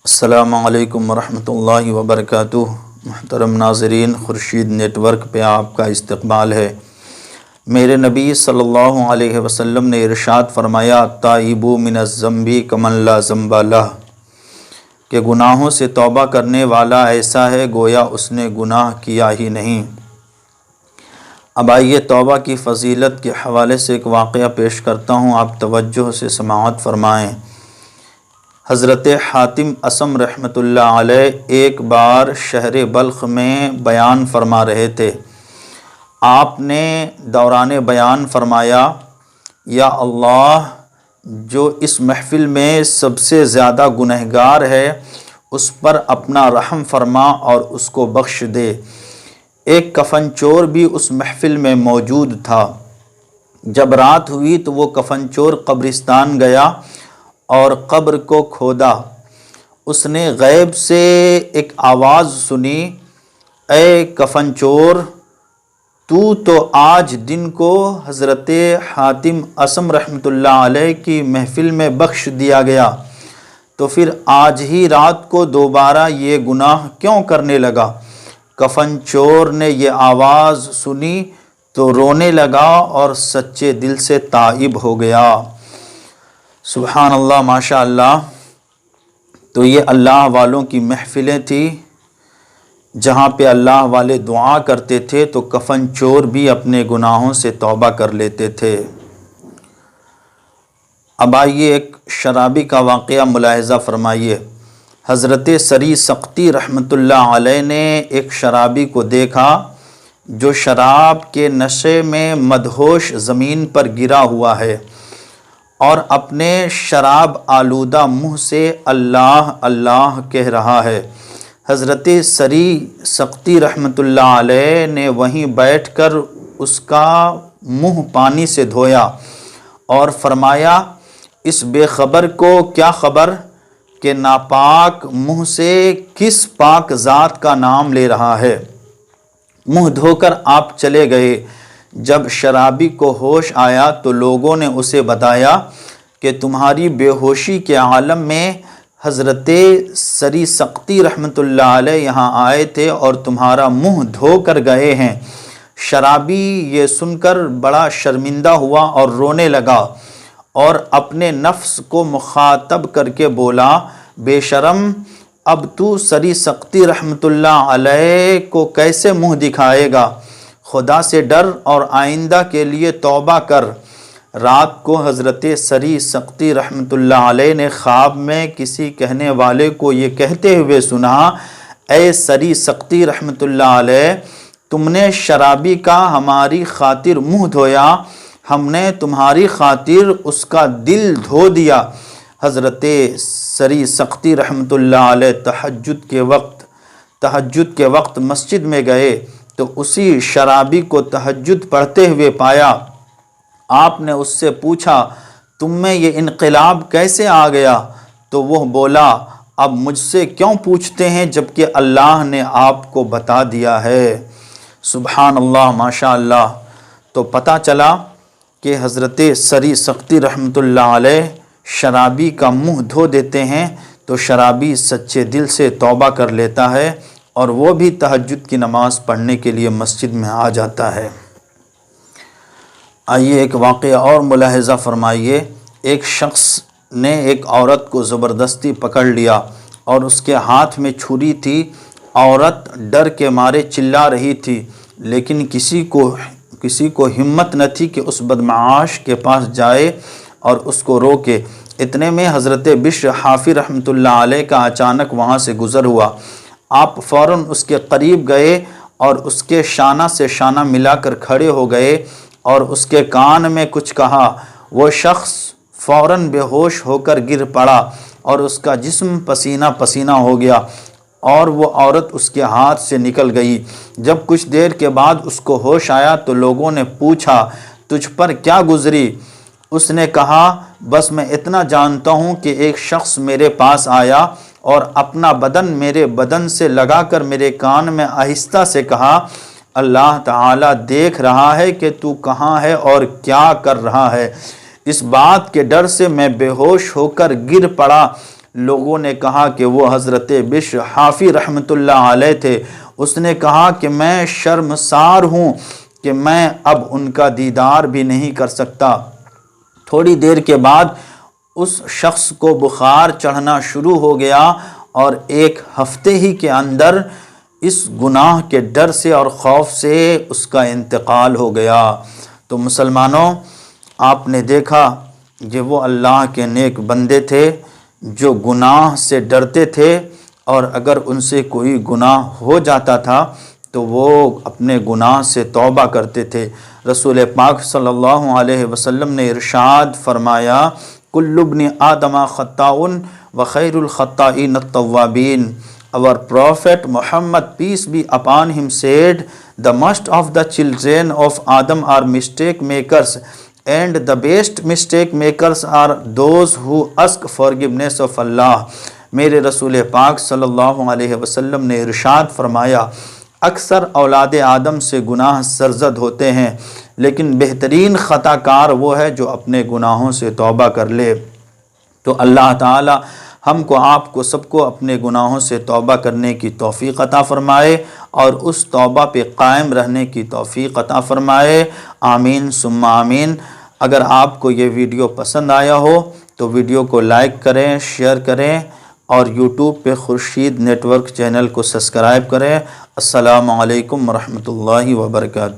السلام علیکم ورحمۃ اللہ وبرکاتہ۔ محترم ناظرین، خورشید نیٹ ورک پہ آپ کا استقبال ہے۔ میرے نبی صلی اللہ علیہ وسلم نے ارشاد فرمایا، تائب من الذنب کمن لا ذنب لہ، کہ گناہوں سے توبہ کرنے والا ایسا ہے گویا اس نے گناہ کیا ہی نہیں۔ اب آئیے توبہ کی فضیلت کے حوالے سے ایک واقعہ پیش کرتا ہوں، آپ توجہ سے سماعت فرمائیں۔ حضرت حاتم اصم رحمۃ اللہ علیہ ایک بار شہر بلخ میں بیان فرما رہے تھے۔ آپ نے دوران بیان فرمایا، یا اللہ، جو اس محفل میں سب سے زیادہ گنہگار ہے اس پر اپنا رحم فرما اور اس کو بخش دے۔ ایک کفن چور بھی اس محفل میں موجود تھا۔ جب رات ہوئی تو وہ کفن چور قبرستان گیا اور قبر کو کھودا۔ اس نے غیب سے ایک آواز سنی، اے کفن چور، تو آج دن کو حضرت حاتم اصم رحمۃ اللہ علیہ کی محفل میں بخش دیا گیا، تو پھر آج ہی رات کو دوبارہ یہ گناہ کیوں کرنے لگا؟ کفن چور نے یہ آواز سنی تو رونے لگا اور سچے دل سے تائب ہو گیا۔ سبحان اللہ، ماشاء اللہ۔ تو یہ اللہ والوں کی محفلیں تھیں جہاں پہ اللہ والے دعا کرتے تھے تو کفن چور بھی اپنے گناہوں سے توبہ کر لیتے تھے۔ اب آئیے ایک شرابی کا واقعہ ملاحظہ فرمائیے۔ حضرت سری سقطی رحمۃ اللہ علیہ نے ایک شرابی کو دیکھا جو شراب کے نشے میں مدہوش زمین پر گرا ہوا ہے اور اپنے شراب آلودہ منہ سے اللہ اللہ کہہ رہا ہے۔ حضرت سری سقطی رحمۃ اللہ علیہ نے وہیں بیٹھ کر اس کا منہ پانی سے دھویا اور فرمایا، اس بے خبر کو کیا خبر کہ ناپاک منہ سے کس پاک ذات کا نام لے رہا ہے۔ منہ دھو کر آپ چلے گئے۔ جب شرابی کو ہوش آیا تو لوگوں نے اسے بتایا کہ تمہاری بے ہوشی کے عالم میں حضرت سری سقطی رحمۃ اللہ علیہ یہاں آئے تھے اور تمہارا منہ دھو کر گئے ہیں۔ شرابی یہ سن کر بڑا شرمندہ ہوا اور رونے لگا اور اپنے نفس کو مخاطب کر کے بولا، بے شرم، اب تو سری سقطی رحمۃ اللہ علیہ کو کیسے منہ دکھائے گا؟ خدا سے ڈر اور آئندہ کے لیے توبہ کر۔ رات کو حضرت سری سقطی رحمۃ اللہ علیہ نے خواب میں کسی کہنے والے کو یہ کہتے ہوئے سنا، اے سری سقطی رحمۃ اللہ علیہ، تم نے شرابی کا ہماری خاطر منہ دھویا، ہم نے تمہاری خاطر اس کا دل دھو دیا۔ حضرت سری سقطی رحمۃ اللہ علیہ تہجد کے وقت مسجد میں گئے تو اسی شرابی کو تہجد پڑھتے ہوئے پایا۔ آپ نے اس سے پوچھا، تم میں یہ انقلاب کیسے آ گیا؟ تو وہ بولا، اب مجھ سے کیوں پوچھتے ہیں جبکہ اللہ نے آپ کو بتا دیا ہے۔ سبحان اللہ، ماشاء اللہ۔ تو پتہ چلا کہ حضرت سری سقطی رحمۃ اللہ علیہ شرابی کا منہ دھو دیتے ہیں تو شرابی سچے دل سے توبہ کر لیتا ہے اور وہ بھی تہجد کی نماز پڑھنے کے لیے مسجد میں آ جاتا ہے۔ آئیے ایک واقعہ اور ملاحظہ فرمائیے۔ ایک شخص نے ایک عورت کو زبردستی پکڑ لیا اور اس کے ہاتھ میں چھری تھی۔ عورت ڈر کے مارے چلا رہی تھی، لیکن کسی کو ہمت نہ تھی کہ اس بدمعاش کے پاس جائے اور اس کو روکے۔ اتنے میں حضرت بشر حافی رحمۃ اللہ علیہ کا اچانک وہاں سے گزر ہوا۔ آپ فوراً اس کے قریب گئے اور اس کے شانہ سے شانہ ملا کر کھڑے ہو گئے اور اس کے کان میں کچھ کہا۔ وہ شخص فوراً بے ہوش ہو کر گر پڑا اور اس کا جسم پسینہ پسینہ ہو گیا اور وہ عورت اس کے ہاتھ سے نکل گئی۔ جب کچھ دیر کے بعد اس کو ہوش آیا تو لوگوں نے پوچھا، تجھ پر کیا گزری؟ اس نے کہا، بس میں اتنا جانتا ہوں کہ ایک شخص میرے پاس آیا اور اپنا بدن میرے بدن سے لگا کر میرے کان میں آہستہ سے کہا، اللہ تعالیٰ دیکھ رہا ہے کہ تو کہاں ہے اور کیا کر رہا ہے۔ اس بات کے ڈر سے میں بے ہوش ہو کر گر پڑا، لوگوں نے کہا کہ وہ حضرت بشر حافی رحمۃ اللہ علیہ تھے۔ اس نے کہا کہ میں شرمسار ہوں کہ میں اب ان کا دیدار بھی نہیں کر سکتا۔ تھوڑی دیر کے بعد اس شخص کو بخار چڑھنا شروع ہو گیا اور ایک ہفتے ہی کے اندر اس گناہ کے ڈر سے اور خوف سے اس کا انتقال ہو گیا۔ تو مسلمانوں، آپ نے دیکھا کہ وہ اللہ کے نیک بندے تھے جو گناہ سے ڈرتے تھے، اور اگر ان سے کوئی گناہ ہو جاتا تھا تو وہ اپنے گناہ سے توبہ کرتے تھے۔ رسول پاک صلی اللہ علیہ وسلم نے ارشاد فرمایا، کل ابن آدم خطاء وخیر الخطائین التوابین۔ Our Prophet Muhammad, peace be upon him, said, the most of the children of Adam are mistake makers, and the best mistake makers are those who ask forgiveness of Allah۔ میرے رسول پاک صلی اللہ علیہ وسلم نے ارشاد فرمایا، اکثر اولاد آدم سے گناہ سرزد ہوتے ہیں، لیکن بہترین خطا کار وہ ہے جو اپنے گناہوں سے توبہ کر لے۔ تو اللہ تعالی ہم کو، آپ کو، سب کو اپنے گناہوں سے توبہ کرنے کی توفیق عطا فرمائے اور اس توبہ پہ قائم رہنے کی توفیق عطا فرمائے، آمین ثم آمین۔ اگر آپ کو یہ ویڈیو پسند آیا ہو تو ویڈیو کو لائک کریں، شیئر کریں اور یوٹیوب پہ خورشید نیٹ ورک چینل کو سبسکرائب کریں۔ السلام علیکم ورحمۃ اللہ وبرکاتہ۔